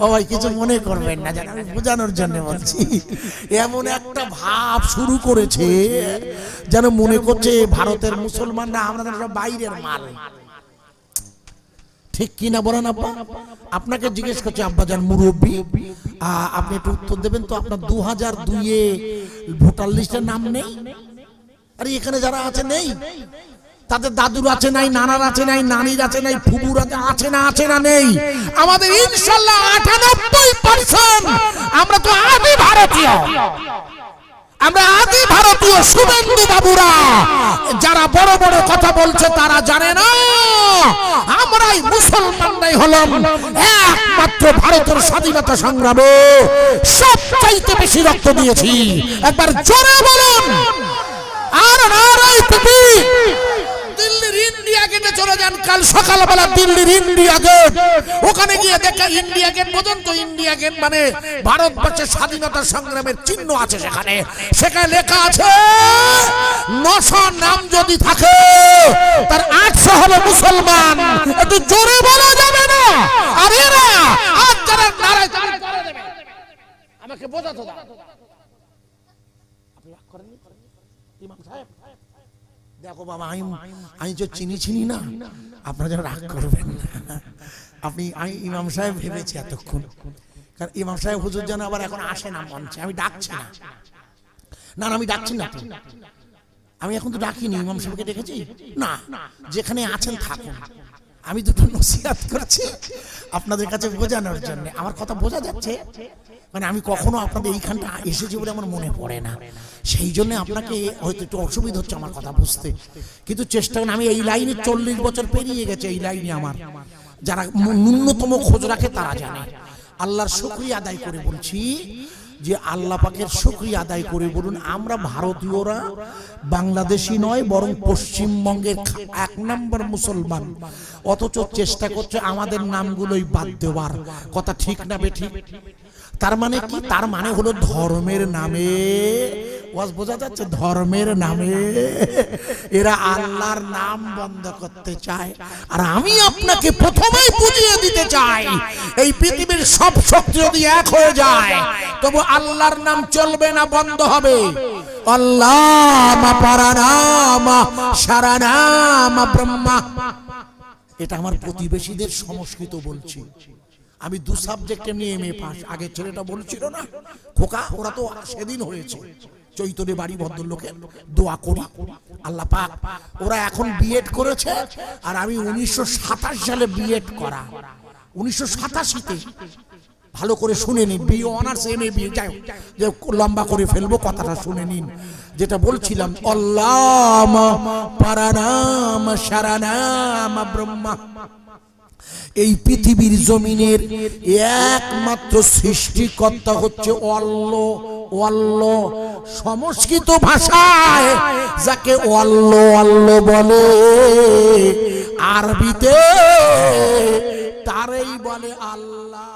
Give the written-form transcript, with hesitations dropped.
ও ভাই কিছু মনে করবেন না, জানেন আমি বোঝানোর জন্য বলছি। এমন একটা ভাব শুরু করেছে যেন মনে করছে ভারতের মুসলমানরা আমরা সব বাইরের মাল। ঠিক কি না বলেন আব্বা? আপনাকে জিজ্ঞেস করছে আব্বাজান মুরব্বী, আপনি একটু উত্তর দেবেন তো, আপনার 2002-এ ভোটার লিস্টের নাম নেই? আরে এখানে যারা আছে নেই, তাদের দাদুর আছে নাই, নানার আছে নাই, নানির আছে নাই, ফুবুর আছে না, আছে না নেই? আমাদের ইনশাআল্লাহ 98% আমরা তো আদি ভারতীয়। আমরা আদি ভারতীয় শুভেন্দু বাবুরা যারা বড় বড় কথা বলছে তারা জানে না আমরাই মুসলমানরাই হলাম একমাত্র ভারতের স্বাধীনতা সংগ্রামে সবচাইতে বেশি রক্ত দিয়েছি। একবার জোরে বলুন আর নারাই তাকবীর। দিল্লির ইন্ডিয়া গেটে চলে যান, কাল সকালবেলা দিল্লির ইন্ডিয়া গেট, ওখানে গিয়ে দেখে ইন্ডিয়া গেট পর্যন্ত, ইন্ডিয়া গেট মানে ভারতবর্ষের স্বাধীনতা সংগ্রামের চিহ্ন আছে সেখানে। সেখানে লেখা আছে 900 নাম যদি থাকে তার 800 হবে মুসলমান। একটু জোরে বলা যাবে না? আর এরা আজ যারা নারায় তাকবীর করে দেবে, আমাকে বোঝাতে দাও। আপনি রাগ করেন ইমাম সাহেব? দেখো বাবা, আমি যে চিনি না, আপনারা যেন রাগ করবেন না। আমি ইমাম সাহেব ভেবেছি এতক্ষণ, কারণ ইমাম সাহেব হুজুর যেন আবার এখন আসে না মঞ্চে। আমি ডাকছি না, আমি ডাকছি না, আমি এখন তো ডাকিনি। ইমাম সাহেবকে ডেকেছি না, যেখানে আছেন থাকুন। আমি দুটো নসিহত করছি আপনাদের কাছে বোঝানোর জন্য। আমার কথা বোঝা যাচ্ছে? মানে আমি কখনো আপনাদের এইখানটা এসেছি বলে আমার মনে পড়ে না, সেই জন্য আপনাকে হয়তো একটু অসুবিধা হচ্ছে আমার কথা বুঝতে, কিন্তু চেষ্টা করেন। আমি এই লাইনে 40 বছর পেরিয়ে গেছে এই লাইনে আমার। যারা ন্যূনতম খোঁজ রাখে তারা জানে। আল্লাহর শুকরিয়া আদায় করে বলছি যে আল্লাহ পাকের শুকরিয়া আদায় করে বলুন, আমরা ভারতীয়রা বাংলাদেশি নয় বরং পশ্চিমবঙ্গের 1 নম্বর মুসলমান, অথচ চেষ্টা করছে আমাদের নামগুলোই বাদ দেওয়ার। কথা ঠিক না বেঠিক? তার মানে কি? তার মানে হলো ধর্মের নামে, ওয়াজ বোঝা যাচ্ছে? ধর্মের নামে এরা আল্লাহর নাম বন্ধ করতে চায়। আর আমি আপনাকে প্রথমেই বুঝিয়ে দিতে চাই, এই পৃথিবীর সব শক্তি যদি এক হয়ে যায় তবু আল্লাহর নাম চলবে না, বন্ধ হবে। আল্লাহ পারানাম সারানাম ব্রহ্মা। এটা আমার প্রতিবেশীদের সংস্কৃত বলছি। আমি 2 সাবজেক্টে নিয়ে এমএ পাস। আগে ছেলেটা বলছিল না খোকা, ওরা তো সেদিন হয়েছে চৈতন্যে বাড়ি ভদ্রলোকের, দোয়া করি আল্লাহ পাক ওরা এখন বিএড করেছে। আর আমি 1927 সালে বিএড করা, 1987-তে। ভালো করে শুনে নিন, বিএ অনার্স এমএ বিএ, যাই যে লম্বা করে ফেলবো, কথাটা শুনে নিন। যেটা বলছিলাম, আল্লাহ পারানাম সারানাম ব্রহ্মা। এই পৃথিবীর জমিনের একমাত্র সৃষ্টিকর্তা হচ্ছে আল্লাহ। সংস্কৃত ভাষায় যাকে আল্লাহ বলে, আরবিতে তারই বলে আল্লাহ।